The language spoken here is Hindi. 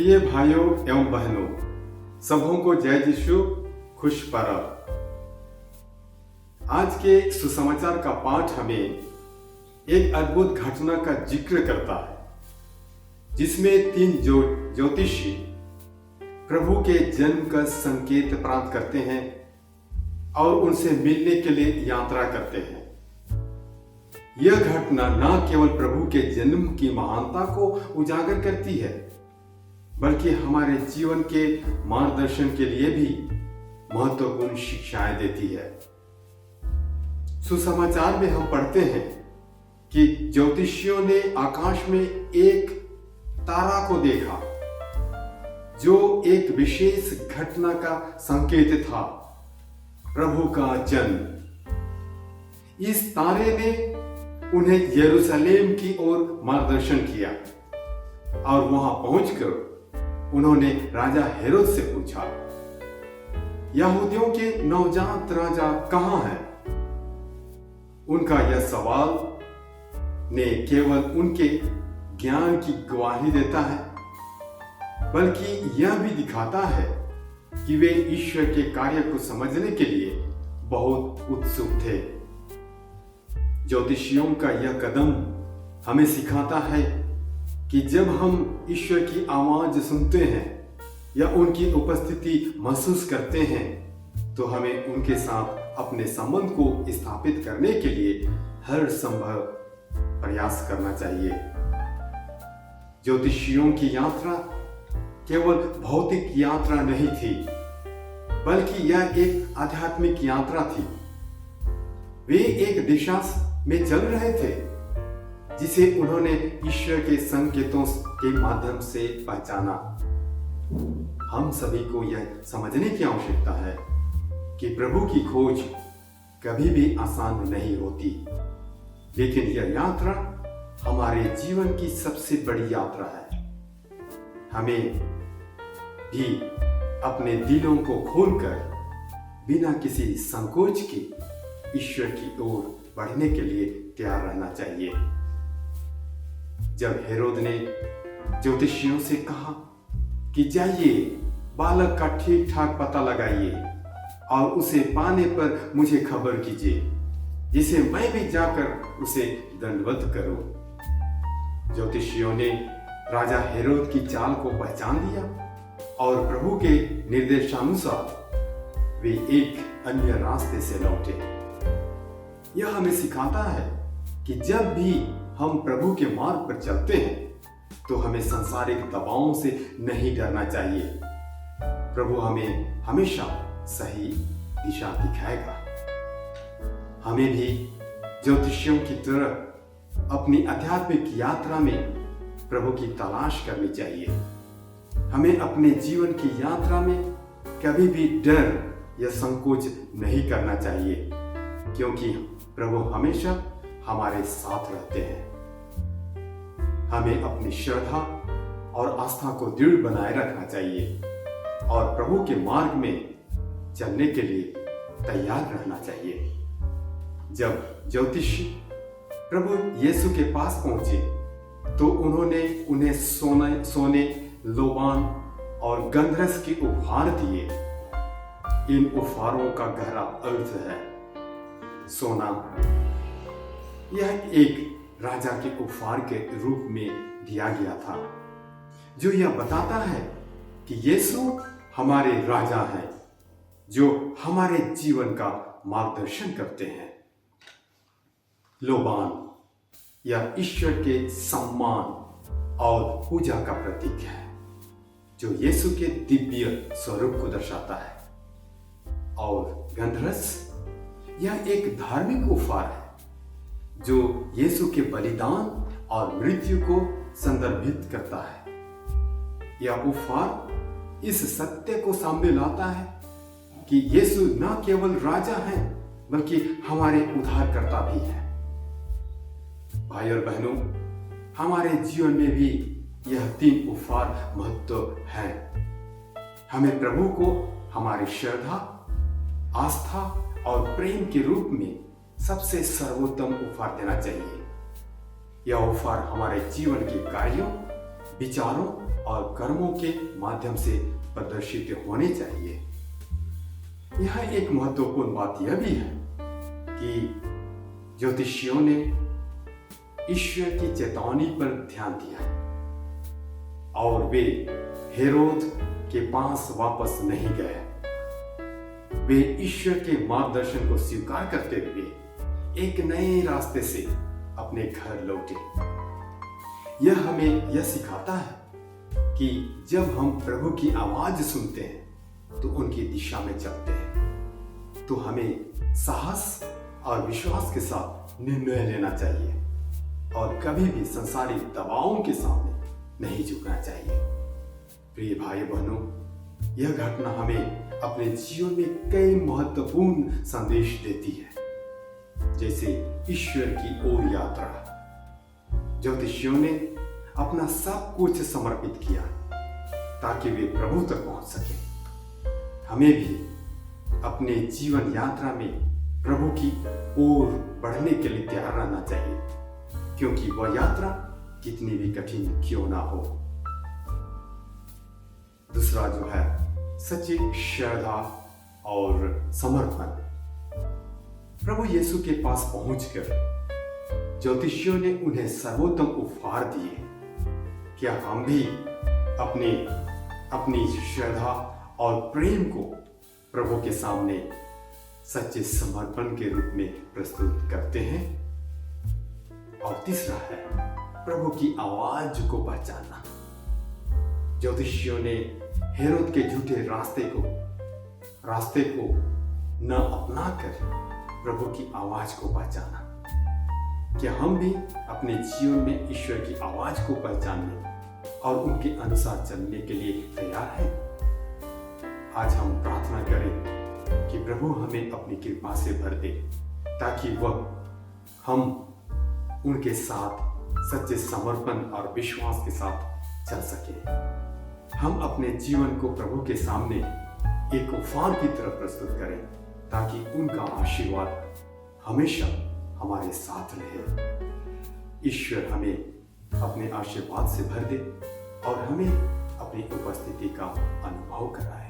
प्रिय भाइयों एवं बहनों, सबों को जय यीशु, खुश पर्व। आज के सुसमाचार का पाठ हमें एक अद्भुत घटना का जिक्र करता है, जिसमें तीन ज्योतिषी प्रभु के जन्म का संकेत प्राप्त करते हैं और उनसे मिलने के लिए यात्रा करते हैं। यह घटना न केवल प्रभु के जन्म की महानता को उजागर करती है, बल्कि हमारे जीवन के मार्गदर्शन के लिए भी महत्वपूर्ण शिक्षाएं देती है। सुसमाचार में हम पढ़ते हैं कि ज्योतिषियों ने आकाश में एक तारा को देखा, जो एक विशेष घटना का संकेत था, प्रभु का जन्म। इस तारे ने उन्हें यरूशलेम की ओर मार्गदर्शन किया और वहां पहुंचकर उन्होंने राजा हेरोद से पूछा, यहूदियों के नवजात राजा कहां हैं? उनका यह सवाल ने केवल उनके ज्ञान की गवाही देता है, बल्कि यह भी दिखाता है कि वे ईश्वर के कार्य को समझने के लिए बहुत उत्सुक थे। ज्योतिषियों का यह कदम हमें सिखाता है कि जब हम ईश्वर की आवाज सुनते हैं या उनकी उपस्थिति महसूस करते हैं, तो हमें उनके साथ अपने संबंध को स्थापित करने के लिए हर संभव प्रयास करना चाहिए। ज्योतिषियों की यात्रा केवल भौतिक यात्रा नहीं थी, बल्कि यह एक आध्यात्मिक यात्रा थी। वे एक दिशा में चल रहे थे जिसे उन्होंने ईश्वर के संकेतों के माध्यम से पहचाना। हम सभी को यह समझने की आवश्यकता है कि प्रभु की खोज कभी भी आसान नहीं होती, लेकिन यह यात्रा हमारे जीवन की सबसे बड़ी यात्रा है। हमें भी अपने दिलों को खोलकर बिना किसी संकोच के ईश्वर की ओर बढ़ने के लिए तैयार रहना चाहिए। जब हेरोद ने ज्योतिषियों से कहा कि जाइए, बालक का ठीक ठाक पता लगाइए और उसे पाने पर मुझे खबर कीजिए, जिसे मैं भी जाकर उसे दंडवत करूं। ज्योतिषियों ने राजा हेरोद की चाल को पहचान लिया और प्रभु के निर्देशानुसार वे एक अन्य रास्ते से लौटे। यह हमें सिखाता है कि जब भी हम प्रभु के मार्ग पर चलते हैं तो हमें सांसारिक दबावों से नहीं डरना चाहिए। प्रभु हमें हमेशा सही दिशा दिखाएगा। हमें भी ज्योतिषियों की तरह अपनी आध्यात्मिक यात्रा में प्रभु की तलाश करनी चाहिए। हमें अपने जीवन की यात्रा में कभी भी डर या संकोच नहीं करना चाहिए, क्योंकि प्रभु हमेशा हमारे साथ रहते हैं। हमें अपनी श्रद्धा और आस्था को दृढ़ बनाए रखना चाहिए और प्रभु के मार्ग में चलने के लिए तैयार रहना चाहिए। जब ज्योतिषी प्रभु यीशु के पास पहुंचे तो उन्होंने उन्हें सोने, लोबान और गंधरस के उपहार दिए। इन उपहारों का गहरा अर्थ है। सोना यह एक राजा के उपहार के रूप में दिया गया था, जो यह बताता है कि यीशु हमारे राजा हैं, जो हमारे जीवन का मार्गदर्शन करते हैं। लोबान यह ईश्वर के सम्मान और पूजा का प्रतीक है, जो यीशु के दिव्य स्वरूप को दर्शाता है। और गंधरस यह एक धार्मिक उपहार है, जो यीशु के बलिदान और मृत्यु को संदर्भित करता है। यह उपहार इस सत्य को सामने लाता है कि यीशु न केवल राजा हैं, बल्कि हमारे उद्धारकर्ता भी हैं। भाई और बहनों, हमारे जीवन में भी यह तीन उपहार महत्व है। हमें प्रभु को हमारी श्रद्धा, आस्था और प्रेम के रूप में सबसे सर्वोत्तम उपहार देना चाहिए। यह उपहार हमारे जीवन के कार्यों, विचारों और कर्मों के माध्यम से प्रदर्शित होने चाहिए। यहाँ एक महत्वपूर्ण बात यह भी है कि ज्योतिषियों ने ईश्वर की चेतावनी पर ध्यान दिया और वे हेरोद के पास वापस नहीं गए। वे ईश्वर के मार्गदर्शन को स्वीकार करते हुए एक नए रास्ते से अपने घर लौटे। यह हमें यह सिखाता है कि जब हम प्रभु की आवाज सुनते हैं तो उनकी दिशा में चलते हैं, तो हमें साहस और विश्वास के साथ निर्णय लेना चाहिए और कभी भी संसारिक दबावों के सामने नहीं झुकना चाहिए। प्रिय भाई बहनों, यह घटना हमें अपने जीवन में कई महत्वपूर्ण संदेश देती है, जैसे ईश्वर की ओर यात्रा। ज्योतिषियों ने अपना सब कुछ समर्पित किया ताकि वे प्रभु तक पहुंच सके। हमें भी अपने जीवन यात्रा में प्रभु की ओर बढ़ने के लिए तैयार रहना चाहिए, क्योंकि वह यात्रा कितनी भी कठिन क्यों ना हो। दूसरा जो है सच्ची श्रद्धा और समर्पण। प्रभु यीशु के पास पहुंचकर ज्योतिषियों ने उन्हें सर्वोत्तम उपहार दिए। क्या हम भी अपनी श्रद्धा और प्रेम को प्रभु के सामने सच्चे समर्पण के रूप में प्रस्तुत करते हैं? और तीसरा है प्रभु की आवाज को पहचानना। ज्योतिषियों ने हेरोद के झूठे रास्ते को न अपनाकर प्रभु की आवाज को पहचाना। क्या हम भी अपने जीवन में ईश्वर की आवाज को पहचानने और उनके अनुसार चलने के लिए तैयार हैं? आज हम प्रार्थना करें कि प्रभु हमें अपनी कृपा से भर दे, ताकि हम उनके साथ सच्चे समर्पण और विश्वास के साथ चल सके। हम अपने जीवन को प्रभु के सामने एक उपहार की तरह प्रस्तुत करें, ताकि उनका आशीर्वाद हमेशा हमारे साथ रहे। ईश्वर हमें अपने आशीर्वाद से भर दे और हमें अपनी उपस्थिति का अनुभव कराए।